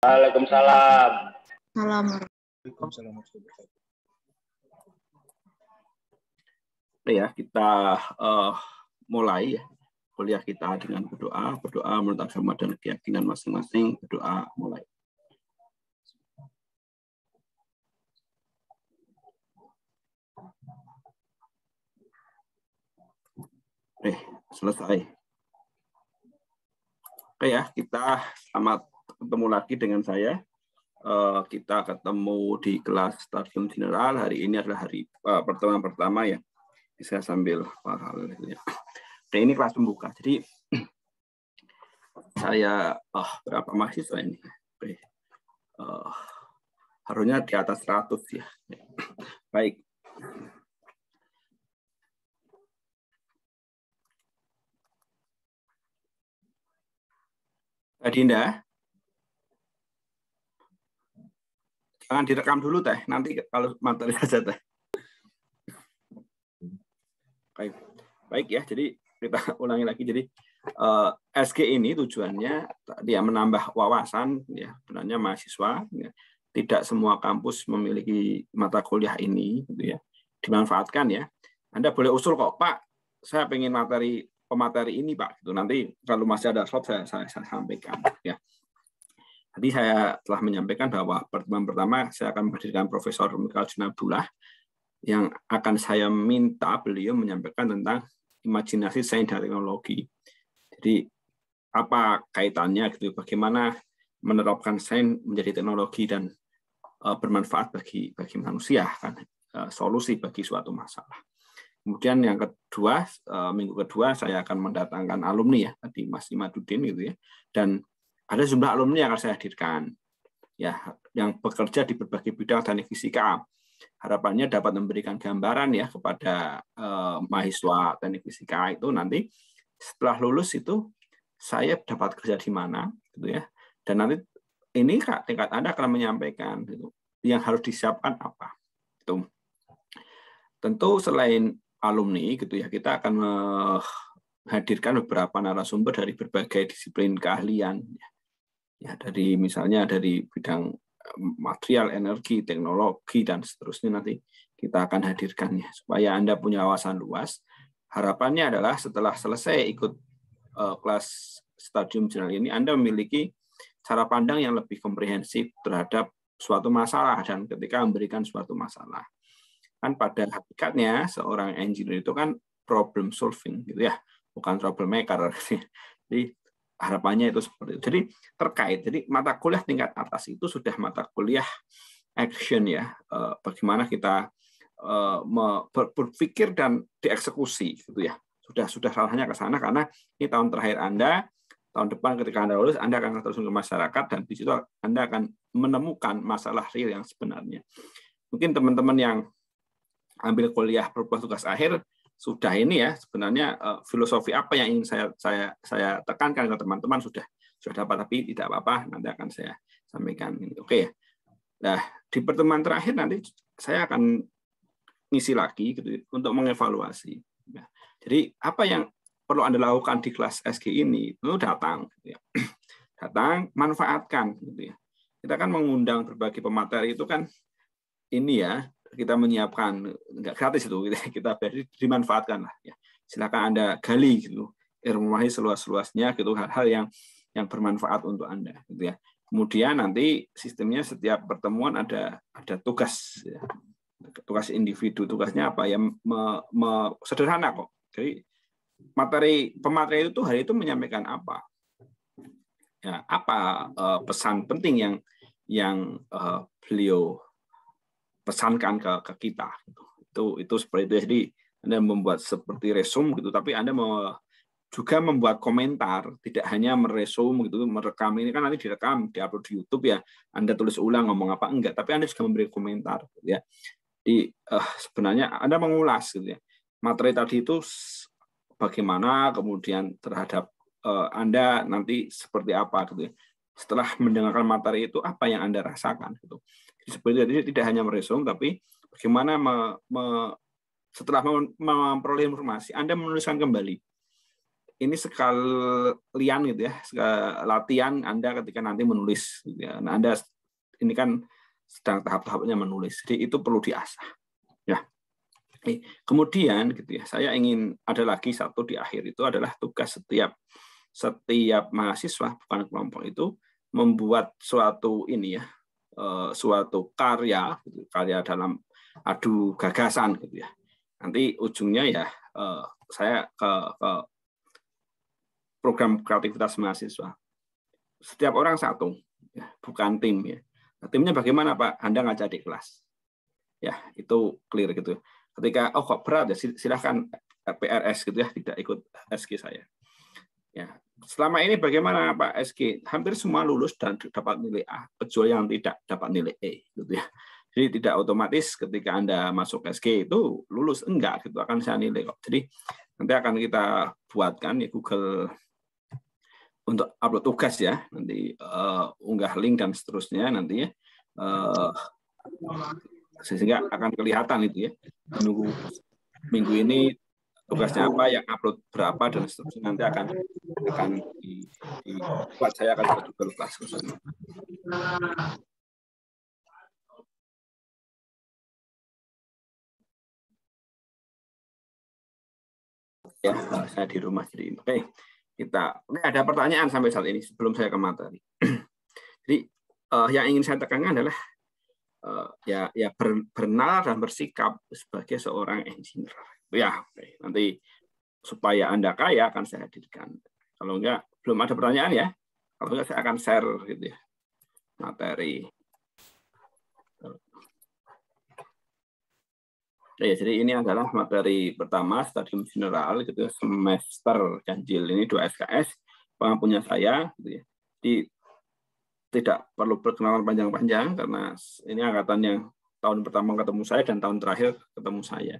Waalaikumsalam. Salam. Ya, kita mulai ya kuliah kita dengan berdoa menurut agama dan keyakinan masing-masing. Berdoa mulai. Selesai. Oke ya, kita selamat ketemu lagi dengan saya. Kita ketemu di kelas Stadium General. Hari ini adalah hari pertemuan pertama ya. Bisa sambil paralel ya. Dan ini kelas pembuka. Jadi saya berapa mahasiswa ini? Harusnya di atas 100 ya. Baik. Dinda, jangan direkam dulu teh, nanti kalau materi saja teh. Baik ya, jadi kita ulangi lagi. Jadi SG ini tujuannya dia menambah wawasan ya, sebenarnya mahasiswa ya. Tidak semua kampus memiliki mata kuliah ini gitu ya. Dimanfaatkan ya. Anda boleh usul kok, Pak, saya pengen pemateri ini Pak, gitu. Nanti kalau masih ada slot saya sampaikan ya. Tadi saya telah menyampaikan bahwa pertemuan pertama saya akan menghadirkan Profesor Mikhail Junabdullah yang akan saya minta beliau menyampaikan tentang imajinasi sains dan teknologi. Jadi apa kaitannya gitu, bagaimana menerapkan sains menjadi teknologi dan bermanfaat bagi manusia kan, solusi bagi suatu masalah. Kemudian yang kedua, minggu kedua saya akan mendatangkan alumni ya, tadi Mas Imaduddin gitu ya. Dan ada jumlah alumni yang akan saya hadirkan ya, yang bekerja di berbagai bidang teknik fisika. Harapannya dapat memberikan gambaran ya kepada mahasiswa teknik fisika itu nanti setelah lulus itu saya dapat kerja di mana gitu ya. Dan nanti ini tingkat Anda akan menyampaikan gitu, yang harus disiapkan apa. Itu. Tentu selain alumni gitu ya, kita akan menghadirkan beberapa narasumber dari berbagai disiplin keahlian ya, dari misalnya dari bidang material, energi, teknologi dan seterusnya nanti kita akan hadirkannya supaya Anda punya wawasan luas. Harapannya adalah setelah selesai ikut kelas Stadium General ini Anda memiliki cara pandang yang lebih komprehensif terhadap suatu masalah dan ketika memberikan suatu masalah. Kan pada hakikatnya seorang engineer itu kan problem solving gitu ya, bukan troublemaker. Jadi harapannya itu seperti itu. Jadi terkait, jadi mata kuliah tingkat atas itu sudah mata kuliah action ya, bagaimana kita berpikir dan dieksekusi gitu ya. Sudah salahnya ke sana karena ini tahun terakhir Anda, tahun depan ketika Anda lulus Anda akan terus ke masyarakat dan di situ Anda akan menemukan masalah real yang sebenarnya. Mungkin teman-teman yang ambil kuliah berbuah tugas akhir sudah ini ya sebenarnya filosofi apa yang ingin saya tekankan ke teman-teman sudah dapat, tapi tidak apa-apa nanti akan saya sampaikan. Oke ya. Nah di pertemuan terakhir nanti saya akan ngisi lagi gitu untuk mengevaluasi. Nah, jadi apa yang perlu Anda lakukan di kelas SG ini itu datang, gitu ya. Datang manfaatkan gitu ya. Kita kan mengundang berbagai pemateri itu kan ini ya. Kita menyiapkan nggak gratis itu kita dimanfaatkan lah ya. Silakan Anda gali gitu ilmuwahi seluas-luasnya gitu hal-hal yang bermanfaat untuk Anda gitu ya. Kemudian nanti sistemnya setiap pertemuan ada tugas ya. Tugas individu, tugasnya apa ya, sederhana kok. Jadi pemateri itu hari itu menyampaikan apa ya, apa pesan penting yang beliau pesankan ke kita itu seperti itu. Jadi Anda membuat seperti resume gitu, tapi Anda juga membuat komentar, tidak hanya meresum gitu, merekam ini kan nanti direkam, diupload di YouTube ya. Anda tulis ulang ngomong apa enggak, tapi Anda juga memberi komentar gitu ya. Jadi sebenarnya Anda mengulas gitu ya. Materi tadi itu bagaimana, kemudian terhadap Anda nanti seperti apa gitu ya. Setelah mendengarkan materi itu apa yang Anda rasakan gitu. Seperti itu, tidak hanya meresum, tapi bagaimana setelah memperoleh informasi, Anda menuliskan kembali ini sekalian gitu ya, latihan Anda ketika nanti menulis. Gitu ya. Nah, Anda ini kan sedang tahap-tahapnya menulis, jadi itu perlu diasah. Ya. Kemudian gitu ya, saya ingin ada lagi satu di akhir itu adalah tugas setiap mahasiswa bukan kelompok itu membuat suatu ini ya, suatu karya, gitu, karya dalam adu gagasan gitu ya. Nanti ujungnya ya saya ke program kreativitas mahasiswa. Setiap orang satu, ya, bukan tim ya. Nah, timnya bagaimana Pak? Anda ngajar di kelas, ya itu clear gitu. Ketika kok berat ya silahkan PRS gitu ya, tidak ikut SG saya. Ya, selama ini bagaimana Pak SG? Hampir semua lulus dan dapat nilai A, kecuali yang tidak dapat nilai E, gitu ya. Jadi tidak otomatis ketika Anda masuk SG itu lulus, enggak gitu, akan saya nilai kok. Jadi nanti akan kita buatkan ya Google untuk upload tugas ya, nanti unggah link dan seterusnya nanti ya, sehingga akan kelihatan itu ya, minggu ini tugasnya apa, yang upload berapa dan seterusnya, nanti akan dibuat, saya akan buat Google Classroom. Ya, saya di rumah jadi oke. Oke, ada pertanyaan sampai saat ini sebelum saya ke materi. Jadi yang ingin saya tekankan adalah ya bernalar dan bersikap sebagai seorang engineer. Ya, oke. Nanti supaya Anda kaya akan saya hadirkan. Kalau enggak, belum ada pertanyaan ya. Kalau enggak saya akan share gitu ya materi. Ya, jadi ini adalah materi pertama stadium general gitu, semester ganjil ini 2 SKS pengampunya saya gitu ya. Jadi tidak perlu perkenalan panjang-panjang karena ini angkatan yang tahun pertama ketemu saya dan tahun terakhir ketemu saya.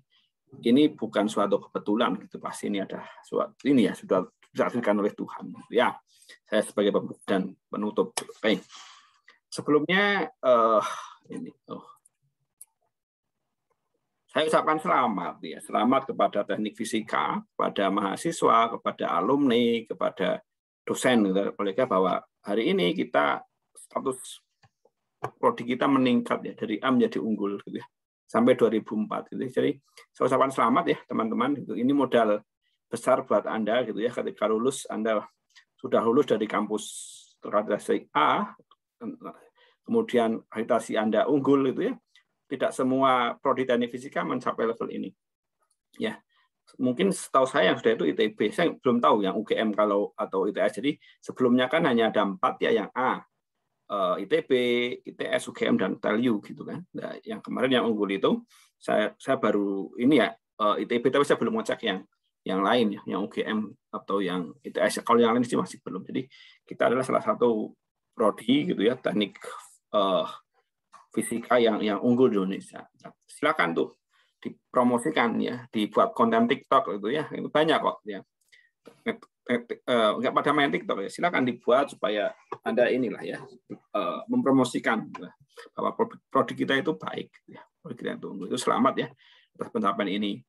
Ini bukan suatu kebetulan gitu, pasti ini ada suatu ini ya sudah ditakdirkan oleh Tuhan. Ya, saya sebagai pembuka dan penutup. Oke. Sebelumnya ini saya ucapkan selamat ya, selamat kepada teknik fisika, kepada mahasiswa, kepada alumni, kepada dosen gitu, kolega bahwa hari ini kita status prodi kita meningkat ya dari A menjadi unggul gitu ya sampai 2004 gitu. Jadi saya ucapkan selamat ya teman-teman gitu. Ini modal besar buat Anda gitu ya, ketika lulus Anda sudah lulus dari kampus terakreditasi A, kemudian akreditasi Anda unggul gitu ya. Tidak semua prodi teknik fisika mencapai level ini. Ya, mungkin setahu saya yang sudah itu ITB. Saya belum tahu yang UGM kalau atau ITS. Jadi sebelumnya kan hanya ada 4 ya, yang A, ITB, ITS, UGM dan TELU gitu kan. Nah, yang kemarin yang unggul itu saya baru ini ya ITB, tapi saya belum ngecek yang lain ya, yang UGM atau yang ITS. Kalau yang lain sih masih belum. Jadi kita adalah salah satu prodi gitu ya, teknik fisika yang unggul di Indonesia. Silakan tuh dipromosikan ya, dibuat konten TikTok itu ya, itu banyak kok ya. Nggak pada main TikTok ya, silakan dibuat supaya Anda inilah ya mempromosikan bahwa produk kita itu baik ya, produk kita itu unggul. Itu selamat ya atas pencapaian ini.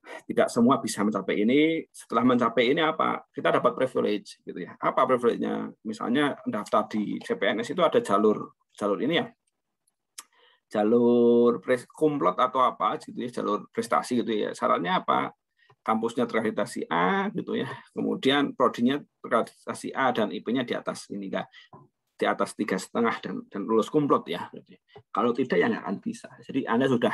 Tidak semua bisa mencapai ini. Setelah mencapai ini apa? Kita dapat privilege gitu ya. Apa privilege-nya? Misalnya daftar di CPNS itu ada jalur ini ya, jalur kumlot atau apa gitu ya, jalur prestasi gitu ya. Syaratnya apa? Kampusnya terakreditasi A gitu ya. Kemudian prodinya terakreditasi A dan IP-nya di atas ini kan, di atas 3,5 dan lulus kumlot ya. Kalau tidak ya nggak akan bisa. Jadi Anda sudah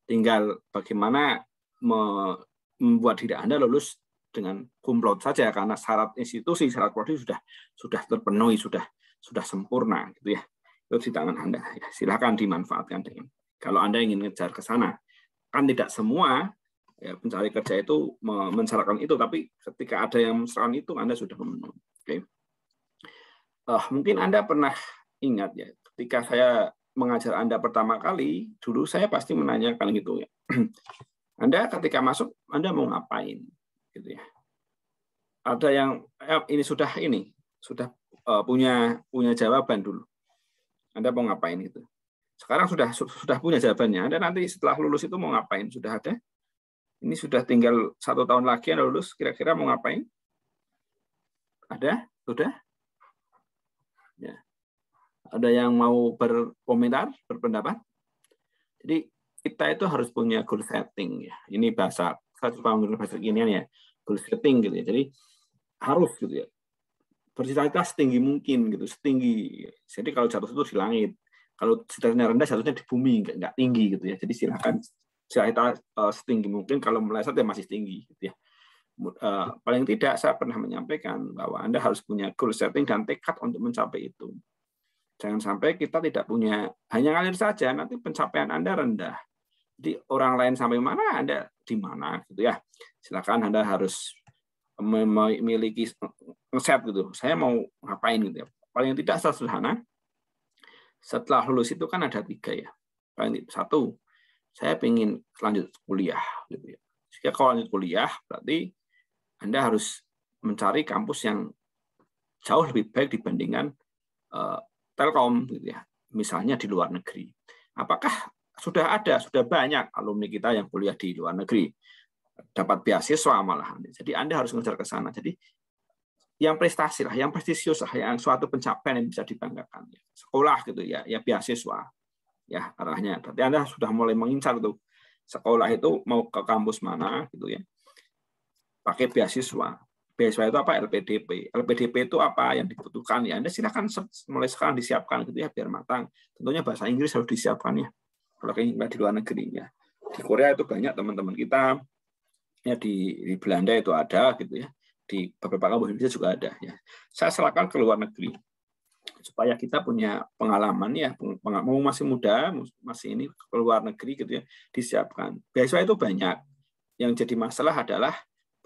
tinggal bagaimana membuat diri Anda lulus dengan kumlot saja, karena syarat institusi, syarat prodi sudah terpenuhi, sudah sempurna gitu ya. Itu di tangan Anda. Ya, silakan dimanfaatkan dengan. Kalau Anda ingin ngejar ke sana, kan tidak semua ya, pencari kerja itu mensyaratkan itu, tapi ketika ada yang mensyaratkan itu, Anda sudah memenuhi. Oke. Mungkin Anda pernah ingat ya, ketika saya mengajar Anda pertama kali, dulu saya pasti menanyakan gitu ya. Anda ketika masuk, Anda mau ngapain? Gitu ya. Ada yang ini sudah punya jawaban dulu. Anda mau ngapain itu? Sekarang sudah punya jawabannya. Anda nanti setelah lulus itu mau ngapain? Sudah ada? Ini sudah tinggal 1 tahun lagi Anda lulus, kira-kira mau ngapain? Ada? Sudah? Ya. Ada yang mau berkomentar, berpendapat? Jadi kita itu harus punya goal setting ya. Ini bahasa, saya suka menggunakan bahasa kekinian ya, goal setting gitu ya. Jadi harus gitu ya. Bercita-cita setinggi mungkin gitu, setinggi. Jadi kalau jatuh itu di langit, kalau cita-citanya rendah jatuhnya di bumi, nggak tinggi gitu ya. Jadi silakan cita-cita setinggi mungkin, kalau meleset ya masih tinggi gitu ya. Paling tidak saya pernah menyampaikan bahwa Anda harus punya goal setting dan tekad untuk mencapai itu. Jangan sampai kita tidak punya, hanya ngalir saja, nanti pencapaian Anda rendah. Jadi orang lain sampai mana, Anda di mana gitu ya. Silakan Anda harus memiliki set gitu. Saya mau ngapain gitu ya. Paling tidak sederhana. Setelah lulus itu kan ada 3 ya. Paling 1, saya ingin lanjut kuliah gitu ya. Jika kalau lanjut kuliah berarti Anda harus mencari kampus yang jauh lebih baik dibandingkan Telkom gitu ya, misalnya di luar negeri. Apakah sudah banyak alumni kita yang kuliah di luar negeri, dapat beasiswa malahan. Jadi Anda harus ngejar ke sana. Jadi yang prestasi lah, yang prestisius lah, yang suatu pencapaian yang bisa dibanggakan. Sekolah gitu ya, ya beasiswa. Ya arahnya. Berarti Anda sudah mulai mengincar tuh sekolah itu mau ke kampus mana gitu ya. Pakai beasiswa. Beasiswa itu apa? LPDP. LPDP itu apa yang dibutuhkan ya? Anda silakan mulai sekarang disiapkan gitu ya biar matang. Tentunya bahasa Inggris harus disiapkan ya. Kalau ingin di luar negeri ya. Di Korea itu banyak teman-teman kita ya, di Belanda itu ada gitu ya. Di beberapa kampus Indonesia juga ada ya. Saya silakan ke luar negeri supaya kita punya pengalaman ya. Mau masih muda, masih ini ke luar negeri gitu ya, disiapkan. Beasiswa itu banyak. Yang jadi masalah adalah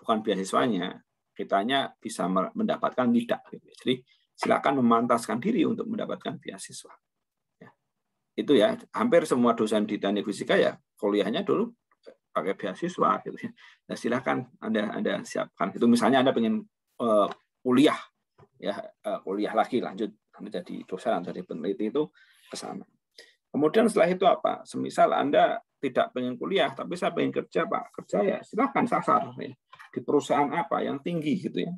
bukan beasiswanya, kitanya bisa mendapatkan tidak. Jadi silakan memantaskan diri untuk mendapatkan beasiswa. Ya. Itu ya, hampir semua dosen di teknik fisika ya kuliahnya dulu pakai beasiswa gitu ya. Nah, silakan Anda siapkan. Itu misalnya Anda pengen kuliah ya, kuliah lagi lanjut Anda jadi dosen atau jadi peneliti itu ke sana. Kemudian setelah itu apa? Semisal Anda tidak pengen kuliah, tapi saya pengen kerja, Pak. Kerja ya silakan sasar ya. Di perusahaan apa yang tinggi gitu ya.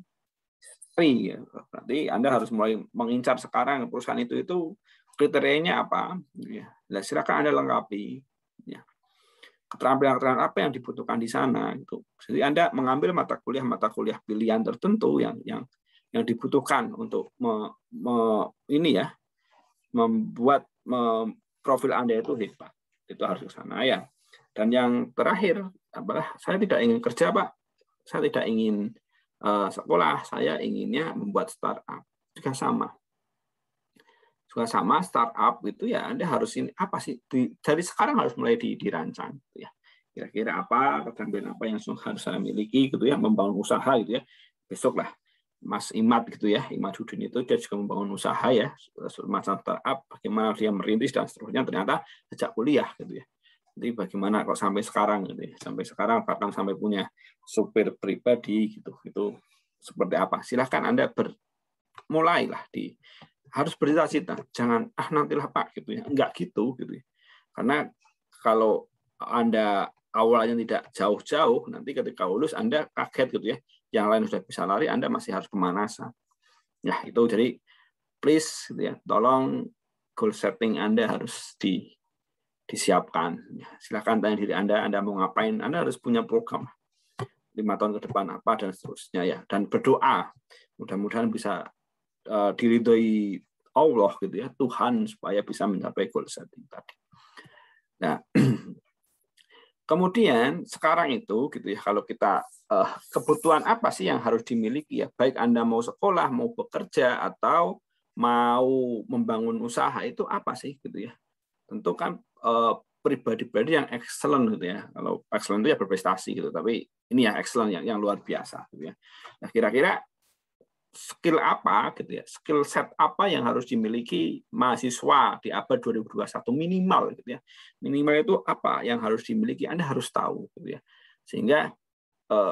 Ya. Berarti Anda harus mulai mengincar sekarang perusahaan itu kriterianya apa. Ya. Nah, silakan Anda lengkapi. Ya. Keterampilan apa yang dibutuhkan di sana. Gitu. Jadi Anda mengambil mata kuliah pilihan tertentu yang dibutuhkan untuk membuat profil Anda itu hebat. Itu harus ke sana ya. Dan yang terakhir, saya tidak ingin kerja, Pak. Saya tidak ingin sekolah. Saya inginnya membuat startup. Juga sama startup itu ya Anda harus ini apa sih? Dari sekarang harus mulai dirancang gitu ya. Kira-kira apa keterampilan apa yang harus saya miliki gitu ya, membangun usaha gitu ya. Besok lah Mas Imad gitu ya, Imad Hudin itu dia juga membangun usaha ya, semacam startup, bagaimana dia merintis dan seterusnya ternyata sejak kuliah gitu ya. Jadi bagaimana kok sampai sekarang gitu ya, sampai sekarang bahkan sampai punya supir pribadi gitu, itu seperti apa? Silahkan Anda mulailah harus bercita-cita, jangan nantilah Pak gitu ya, enggak gitu ya. Karena kalau Anda awalnya tidak jauh-jauh, nanti ketika lulus Anda kaget gitu ya. Yang lain sudah bisa lari, Anda masih harus pemanasan. Ya, itu jadi please gitu ya, tolong goal setting Anda harus disiapkan. Silakan tanya diri Anda mau ngapain, Anda harus punya program 5 tahun ke depan apa dan seterusnya ya. Dan berdoa, mudah-mudahan bisa diridhoi Allah gitu ya, Tuhan supaya bisa mencapai goal setting tadi. Nah, kemudian sekarang itu gitu ya, kalau kita kebutuhan apa sih yang harus dimiliki ya, baik Anda mau sekolah, mau bekerja atau mau membangun usaha, itu apa sih gitu ya. Tentu kan pribadi-pribadi yang excellent gitu ya. Kalau excellent itu ya berprestasi gitu, tapi ini ya excellent yang luar biasa gitu ya. Nah, kira-kira skill apa gitu ya, skill set apa yang harus dimiliki mahasiswa di abad 2021 minimal gitu ya. Minimal itu apa yang harus dimiliki, Anda harus tahu gitu ya. Sehingga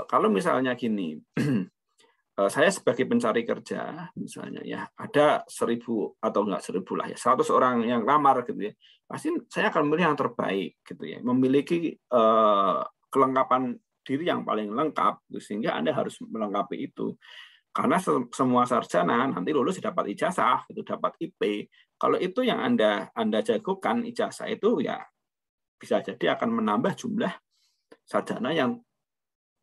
kalau misalnya gini, saya sebagai pencari kerja misalnya ya, ada 1.000 atau enggak 1.000 lah ya, 100 orang yang lamar gitu ya. Pasti saya akan memilih yang terbaik gitu ya, memiliki kelengkapan diri yang paling lengkap gitu, sehingga Anda harus melengkapi itu. Karena semua sarjana nanti lulus dapat ijazah, itu dapat IP. Kalau itu yang Anda jagokan, ijazah itu ya bisa jadi akan menambah jumlah sarjana yang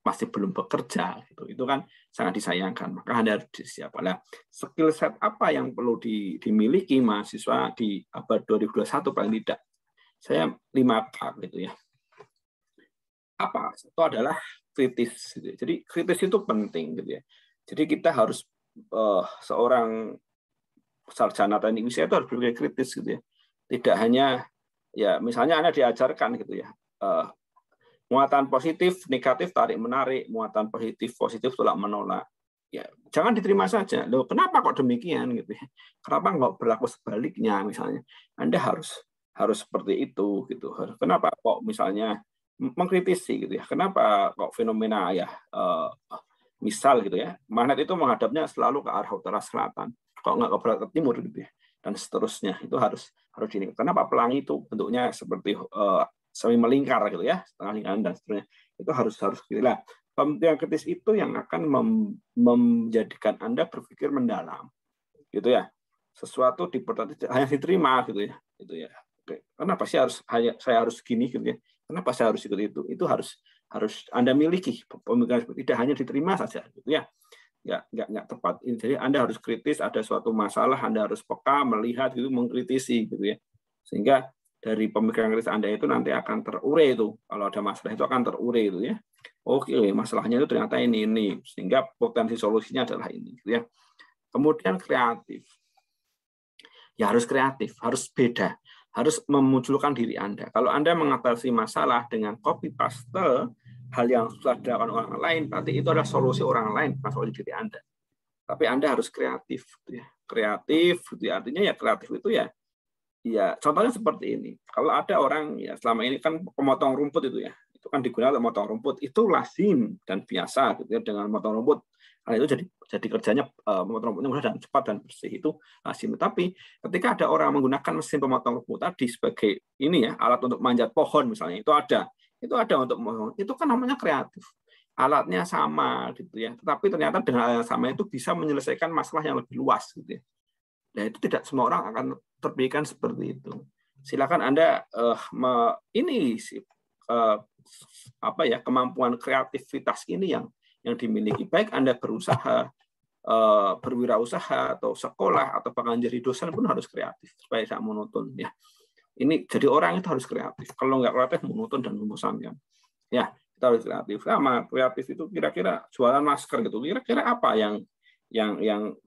masih belum bekerja. Itu kan sangat disayangkan. Maka Anda harus siap. Nah, skill set apa yang perlu dimiliki mahasiswa di abad 2021 paling tidak? Saya 5K gitu ya. Apa? Itu adalah kritis. Gitu. Jadi kritis itu penting gitu ya. Jadi kita harus seorang sarjana teknik fisika itu harus berpikir kritis gitu ya. Tidak hanya ya misalnya Anda diajarkan gitu ya. Muatan positif, negatif, tarik menarik, muatan positif, tolak menolak. Ya, jangan diterima saja. Loh, kenapa kok demikian gitu ya? Kenapa nggak berlaku sebaliknya misalnya? Anda harus seperti itu gitu. Kenapa kok misalnya mengkritisi gitu ya? Kenapa kok fenomena ya misal gitu ya, magnet itu menghadapnya selalu ke arah utara selatan, kok nggak ke barat timur gitu ya, dan seterusnya. Itu harus ini. Kenapa pelangi itu bentuknya seperti semi melingkar gitu ya, setengah lingkaran dan seterusnya. Itu harus gila. Pemikiran kritis itu yang akan menjadikan Anda berpikir mendalam, gitu ya. Sesuatu hanya diterima gitu ya, Oke. Kenapa sih saya harus gini gitu ya? Kenapa saya harus ikut itu? Itu harus Anda miliki pemikiran tidak hanya diterima saja gitu ya. Nggak tepat. Jadi Anda harus kritis, ada suatu masalah Anda harus peka, melihat gitu, mengkritisi gitu ya. Sehingga dari pemikiran kritis Anda itu nanti akan terurai itu. Kalau ada masalah itu akan terurai itu ya. Oke, masalahnya itu ternyata ini. Sehingga potensi solusinya adalah ini gitu ya. Kemudian kreatif. Ya harus kreatif, harus beda, harus memunculkan diri Anda. Kalau Anda mengatasi masalah dengan copy paste hal yang sudah dilakukan orang lain, berarti itu adalah solusi orang lain, bukan solusi diri Anda. Tapi Anda harus kreatif, gitu ya. Kreatif, gitu ya. Artinya ya kreatif itu ya contohnya seperti ini. Kalau ada orang ya selama ini kan pemotong rumput itu ya, itu kan digunakan untuk memotong rumput, itu lazim dan biasa gitu ya, dengan memotong rumput. Nah, itu jadi kerjanya memotong rumputnya mudah dan cepat dan bersih, itu lazim. Tapi ketika ada orang menggunakan mesin pemotong rumput tadi sebagai ini ya, alat untuk manjat pohon misalnya, itu ada untuk itu kan namanya kreatif. Alatnya sama gitu ya, tetapi ternyata dengan alat yang sama itu bisa menyelesaikan masalah yang lebih luas gitu ya. Nah, itu tidak semua orang akan terpikirkan seperti itu. Silakan Anda kemampuan kreativitas ini yang dimiliki, baik Anda berusaha, berwirausaha atau sekolah atau bahkan jadi dosen pun harus kreatif supaya tidak monoton ya. Ini jadi orang itu harus kreatif. Kalau nggak kreatif monoton dan membosankan. Ya, kita harus kreatif. Sama kreatif itu kira-kira jualan masker gitu. Kira-kira apa yang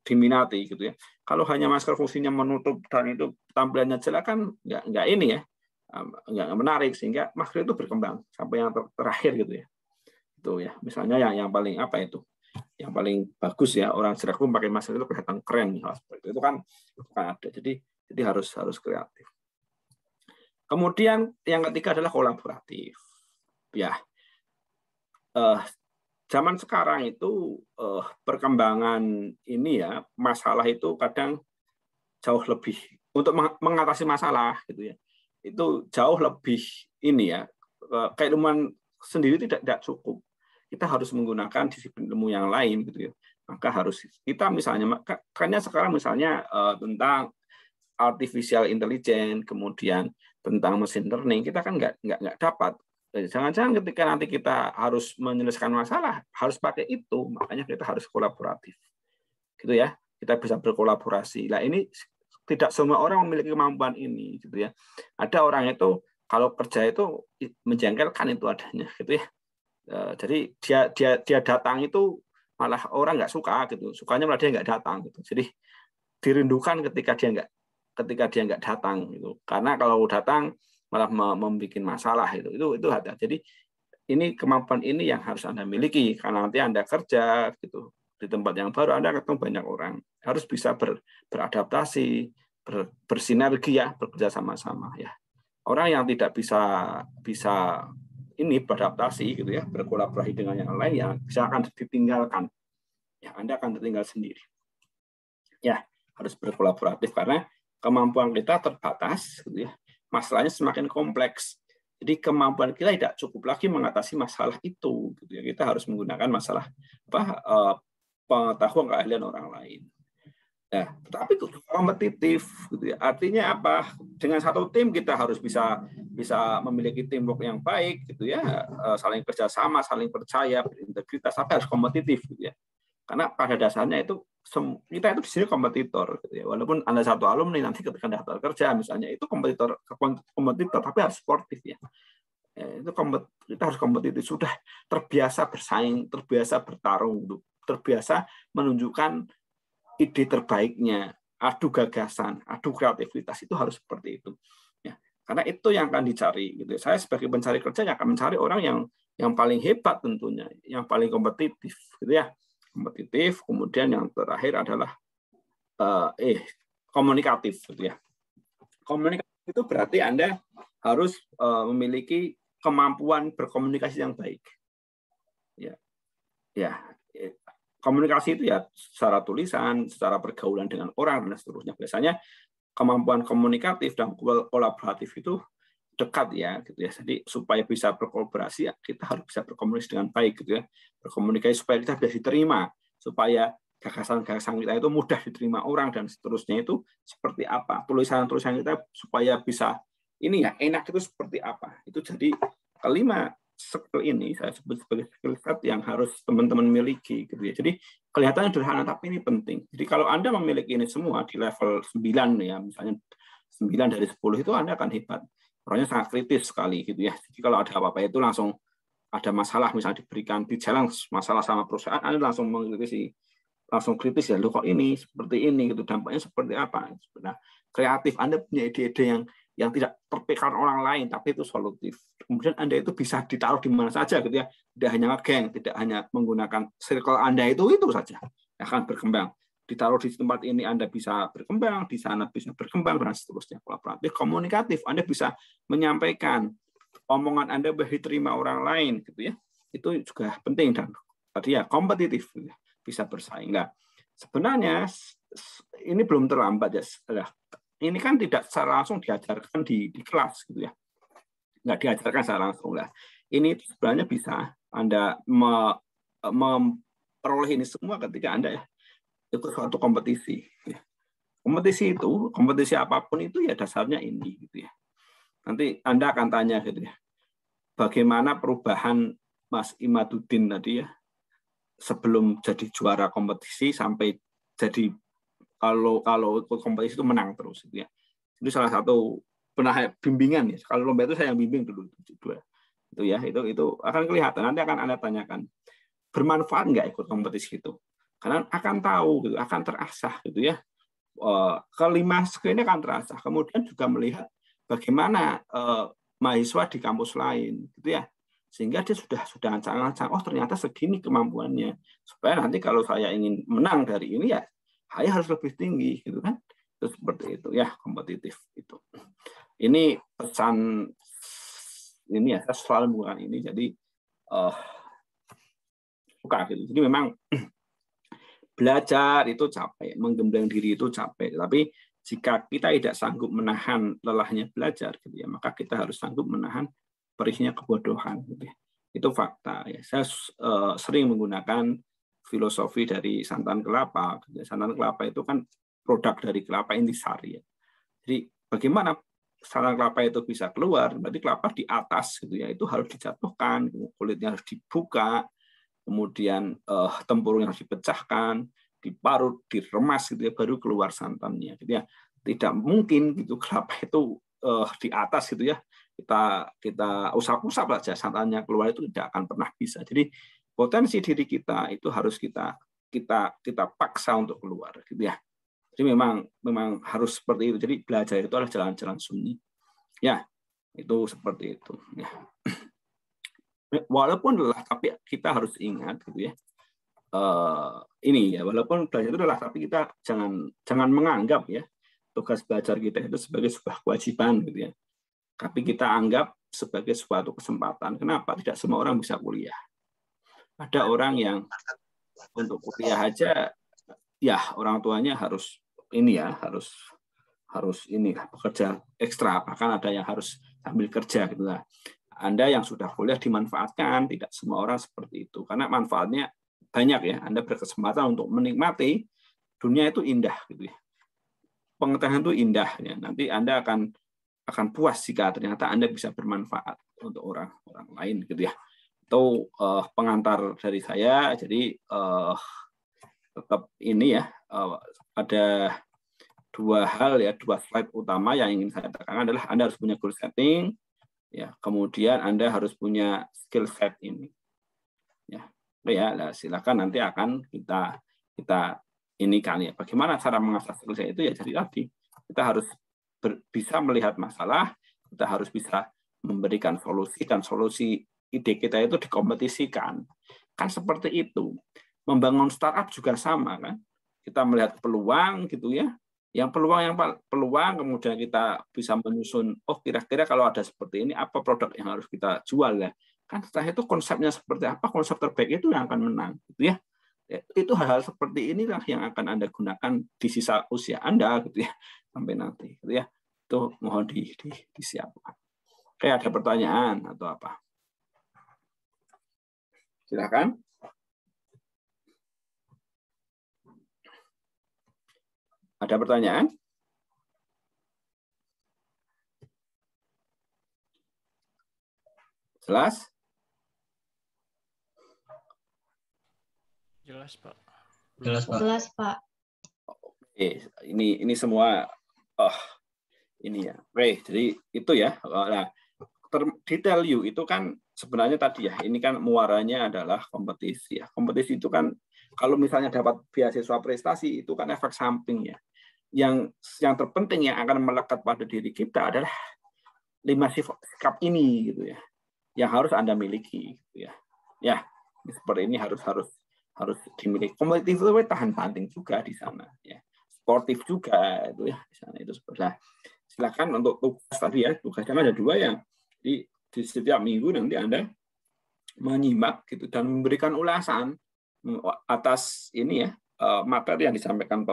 diminati gitu ya. Kalau hanya masker fungsinya menutup dan itu tampilannya jelek kan nggak ini ya, nggak menarik, sehingga masker itu berkembang sampai yang terakhir gitu ya. Itu ya, misalnya yang paling apa itu, yang paling bagus ya, orang Cirebon pakai masker itu kelihatan keren, seperti itu kan ada. Jadi harus kreatif. Kemudian yang ketiga adalah kolaboratif. Ya, zaman sekarang itu perkembangan ini ya, masalah itu kadang jauh lebih untuk mengatasi masalah gitu ya. Itu jauh lebih ini ya, keilmuan sendiri tidak cukup. Kita harus menggunakan disiplin ilmu yang lain gitu ya. Maka harus kita misalnya, makanya sekarang misalnya tentang artificial intelligence, kemudian tentang machine learning, kita kan nggak dapat. Jangan-jangan ketika nanti kita harus menyelesaikan masalah, harus pakai itu. Makanya kita harus kolaboratif. Gitu ya. Kita bisa berkolaborasi. Nah, ini tidak semua orang memiliki kemampuan ini. Gitu ya. Ada orang itu, kalau kerja itu menjengkelkan itu adanya. Gitu ya. Jadi dia datang itu malah orang nggak suka. Gitu. Sukanya malah dia nggak datang. Gitu. Jadi dirindukan ketika dia nggak datang. Gitu. Karena kalau datang, malah membuat masalah itu ada. Jadi ini kemampuan ini yang harus Anda miliki, karena nanti Anda kerja gitu di tempat yang baru, Anda ketemu banyak orang, harus bisa beradaptasi, bersinergi ya, bekerja sama-sama ya. Orang yang tidak bisa ini beradaptasi gitu ya, berkolaborasi dengan yang lain ya bisa akan ditinggalkan. Ya, Anda akan tertinggal sendiri. Ya, harus berkolaboratif karena kemampuan kita terbatas gitu ya. Masalahnya semakin kompleks. Jadi kemampuan kita tidak cukup lagi mengatasi masalah itu. Gitu ya. Kita harus menggunakan pengetahuan keahlian orang lain. Nah, tetapi itu kompetitif, gitu ya. Artinya apa? Dengan satu tim kita harus bisa memiliki teamwork yang baik, gitu ya, saling kerjasama, saling percaya, berintegritas, tapi harus kompetitif, gitu ya. Karena pada dasarnya itu kita itu di sini kompetitor, gitu ya. Walaupun Anda satu alumni nanti ketika daftar kerja misalnya itu kompetitor, tapi harus sportif ya. Itu kita harus kompetitif, sudah terbiasa bersaing, terbiasa bertarung, terbiasa menunjukkan ide terbaiknya, adu gagasan, adu kreativitas, itu harus seperti itu. Ya, karena itu yang akan dicari. Gitu. Saya sebagai pencari kerja yang akan mencari orang yang paling hebat tentunya, yang paling kompetitif, gitu ya, kompetitif. Kemudian yang terakhir adalah komunikatif, gitu ya. Komunikatif itu berarti Anda harus memiliki kemampuan berkomunikasi yang baik. Ya. Komunikasi itu ya secara tulisan, secara pergaulan dengan orang dan seterusnya. Biasanya kemampuan komunikatif dan kolaboratif itu dekat ya, gitu ya. Jadi supaya bisa berkolaborasi ya, kita harus bisa berkomunikasi dengan baik, gitu ya. Berkomunikasi supaya kita bisa diterima, supaya gagasan-gagasan kita itu mudah diterima orang dan seterusnya itu seperti apa. Tulisan-tulisan kita supaya bisa ini ya enak itu seperti apa. Itu jadi kelima skill ini saya sebut sebagai skill set yang harus teman-teman miliki, gitu ya. Jadi kelihatannya sederhana tapi ini penting. Jadi kalau Anda memiliki ini semua di level 9 ya, misalnya 9 dari 10 itu Anda akan hebat. Orangnya sangat kritis sekali, gitu ya. Jadi kalau ada apa-apa itu langsung ada masalah, misalnya diberikan di jalan masalah sama perusahaan, Anda langsung mengkritisi, langsung kritis ya, loh kok ini seperti ini, gitu, dampaknya seperti apa. Nah, kreatif, Anda punya ide-ide yang tidak terpikirkan orang lain, tapi itu solutif. Kemudian Anda itu bisa ditaruh di mana saja, gitu ya. Tidak hanya ngegeng, tidak hanya menggunakan circle Anda itu saja akan berkembang. Ditaruh di tempat ini Anda bisa berkembang, di sana bisa berkembang dan seterusnya. Kolaboratif, komunikatif, Anda bisa menyampaikan omongan Anda diterima orang lain, gitu ya. Itu juga penting dan tadi ya kompetitif, gitu ya. Bisa bersaing. Nah, sebenarnya ini belum terlambat ya. Ini kan tidak secara langsung diajarkan di kelas, gitu ya. Nggak diajarkan secara langsung lah. Ini sebenarnya bisa Anda memperoleh ini semua ketika Anda ya ikut suatu kompetisi. Kompetisi itu, kompetisi apapun itu ya dasarnya ini, gitu ya. Nanti Anda akan tanya, gitu ya, bagaimana perubahan Mas Imaduddin tadi ya sebelum jadi juara kompetisi sampai jadi kalau ikut kompetisi itu menang terus, gitu ya. Itu salah satu pernah bimbingan ya. Kalau lomba itu saya yang bimbing dulu itu ya, itu akan kelihatan. Nanti akan Anda tanyakan bermanfaat nggak ikut kompetisi itu, karena akan tahu, gitu, akan terasah, gitu ya. Kelima skill ini akan terasah. Kemudian juga melihat bagaimana mahasiswa di kampus lain, gitu ya, sehingga dia sudah ancang-ancang, oh ternyata segini kemampuannya, supaya nanti kalau saya ingin menang dari ini ya saya harus lebih tinggi, gitu kan. Itu seperti itu ya, kompetitif itu. Ini pesan ini ya, saya selalu menggunakan ini, jadi suka gitu. Jadi memang belajar itu capek, menggembleng diri itu capek, tapi jika kita tidak sanggup menahan lelahnya belajar, gitu ya, maka kita harus sanggup menahan perihnya kebodohan, gitu ya. Itu fakta ya. Saya sering menggunakan filosofi dari santan kelapa. Santan kelapa itu kan produk dari kelapa intisari ya. Jadi bagaimana santan kelapa itu bisa keluar? Berarti kelapa di atas, gitu ya, itu harus dijatuhkan, kulitnya harus dibuka, kemudian tempurungnya harus dipecahkan, diparut, diremas, gitu ya, baru keluar santannya, gitu ya. Tidak mungkin gitu kelapa itu di atas, gitu ya, kita usap-usap saja santannya keluar, itu tidak akan pernah bisa. Jadi potensi diri kita itu harus kita paksa untuk keluar, gitu ya. Jadi memang harus seperti itu. Jadi belajar itu adalah jalan-jalan sunyi. Ya, itu seperti itu. Ya. Walaupun lelah, tapi kita harus ingat, gitu ya. Ini ya, walaupun belajar itu lelah, tapi kita jangan menganggap ya tugas belajar kita itu sebagai sebuah kewajiban, gitu ya. Tapi kita anggap sebagai suatu kesempatan. Kenapa? Tidak semua orang bisa kuliah. Ada orang yang untuk kuliah aja, ya orang tuanya harus ini ya, harus ini bekerja ekstra, bahkan ada yang harus sambil kerja, gitu lah. Anda yang sudah kuliah dimanfaatkan, tidak semua orang seperti itu, karena manfaatnya banyak ya, Anda berkesempatan untuk menikmati dunia itu indah gitu ya. Pengetahuan itu indah ya. Nanti Anda akan puas jika ternyata Anda bisa bermanfaat untuk orang lain gitu ya. Itu pengantar dari saya. Jadi tetap ini ya, ada dua hal ya, dua slide utama yang ingin saya tekankan adalah Anda harus punya goal setting ya, kemudian Anda harus punya skill set ini. Ya. Ya, nah, silakan nanti akan kita ini kan ya. Bagaimana cara mengasah skill set itu ya, jadi tadi kita harus bisa melihat masalah, kita harus bisa memberikan solusi, dan solusi ide kita itu dikompetisikan. Kan seperti itu. Membangun startup juga sama kan. Kita melihat peluang gitu ya. Yang peluang kemudian kita bisa menyusun, oh kira-kira kalau ada seperti ini apa produk yang harus kita jual ya. Kan setelah itu konsepnya seperti apa, konsep terbaik itu yang akan menang gitu ya. Itu hal-hal seperti inilah yang akan Anda gunakan di sisa usia Anda gitu ya, sampai nanti gitu ya. Itu mohon disiapkan. Oke, ada pertanyaan atau apa? Silakan. Ada pertanyaan? Jelas? Jelas, Pak. Jelas, Pak. Jelas, Pak. Oke, ini semua ini ya. Oke, jadi itu ya. Nah, detail you itu kan sebenarnya tadi ya, ini kan muaranya adalah kompetisi ya. Kompetisi itu kan kalau misalnya dapat beasiswa prestasi itu kan efek samping ya. Yang terpenting yang akan melekat pada diri kita adalah 5 sikap ini gitu ya, yang harus Anda miliki gitu ya. Ya, seperti ini harus dimiliki. Kompetitif itu tahan banting juga di sana ya. Sportif juga itu ya di sana itu sebenarnya. Silakan untuk tugas tadi ya, tugasnya ada 2 ya. Di setiap minggu nanti Anda menyimak gitu dan memberikan ulasan atas ini ya, materi yang disampaikan